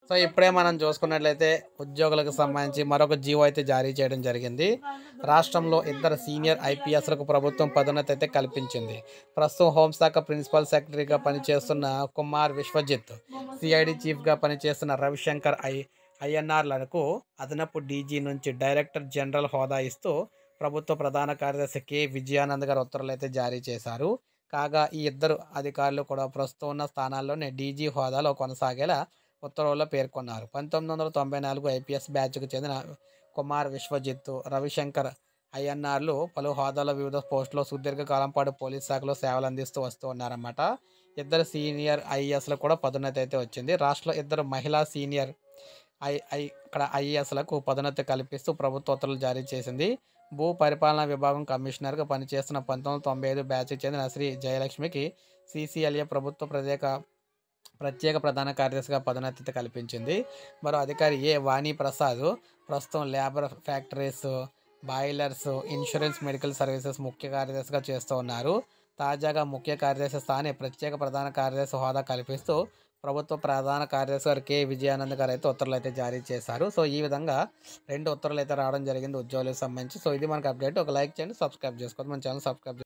So ఇప్పుడే మనం చూసుకున్నట్లయితే ఉద్యోగులకు సంబంధించి మరొక జీవో అయితే జారీ చేయడం జరిగింది. రాష్ట్రంలో ఇద్దరు సీనియర్ ఐపీఎస్‌లకు ప్రభుత్వం పదోన్నతి అయితే కల్పించింది. ప్రస్తుతం హోంశాఖ ప్రిన్సిపల్ సెక్రటరీగా పనిచేస్తున్న కుమార్ విశ్వజిత్, సిఐడి చీఫ్‌గా పనిచేస్తున్న రవిశంకర్ ఐఎన్ఆర్‌లకు అదనపు డీజీ నుంచి డైరెక్టర్ జనరల్ హోదా ఇస్తూ ప్రభుత్వ ప్రధాన కార్యదర్శి విజయానంద్ గారు ఉత్తర్వులైతే జారీ చేశారు. కాగా ఈ ఇద్దరు అధికారులు కూడా ప్రస్తుతం ఉన్న స్థానాల్లోనే డీజీ హోదాలో కొనసాగేలా ఉత్తర్వుల్లో పేర్కొన్నారు. 1994 ఐపీఎస్ బ్యాచ్‌కు చెందిన కుమార్ విశ్వజిత్, రవిశంకర్ ఐఎన్ఆర్‌లు పలు హోదాల్లో వివిధ పోస్టుల్లో సుదీర్ఘకాలం పాటు పోలీస్ శాఖలో సేవలందిస్తూ వస్తూ ఉన్నారన్నమాట. ఇద్దరు సీనియర్ ఐఏఎస్‌లకు కూడా పదోన్నతి అయితే వచ్చింది. రాష్ట్రంలో ఇద్దరు మహిళా సీనియర్ ఇక్కడ ఐఏఎస్‌లకు పదోన్నతి కల్పిస్తూ ప్రభుత్వ ఉత్తర్వులు జారీ చేసింది. భూ పరిపాలనా విభాగం కమిషనర్‌గా పనిచేస్తున్న 1995 బ్యాచ్‌కి చెందిన శ్రీ జయలక్ష్మికి సీసీఎల్ఏ ప్రభుత్వ ప్రత్యేక ప్రధాన కార్యదర్శిగా పదోన్నతి కల్పించింది. మరో అధికారి వాణి ప్రసాద్ ప్రస్తుతం labour factories, boilers, insurance, medical services ముఖ్య కార్యదర్శిగా చేస్తూ ఉన్నారు. తాజాగా ముఖ్య కార్యదర్శి స్థానే ప్రత్యేక ప్రధాన కార్యదర్శి హోదా కల్పిస్తూ ప్రభుత్వ ప్రధాన కార్యదర్శి గారు విజయానంద్ గారు అయితే ఉత్తర్వులు అయితే జారీ చేశారు. సో ఈ విధంగా 2 ఉత్తర్వులు అయితే రావడం జరిగింది ఉద్యోగులకు సంబంధించి. సో ఇది మనకు అప్డేట్. ఒక లైక్ చేయండి, సబ్స్క్రైబ్ చేసుకోండి. మన ఛానల్ సబ్స్క్రైబ్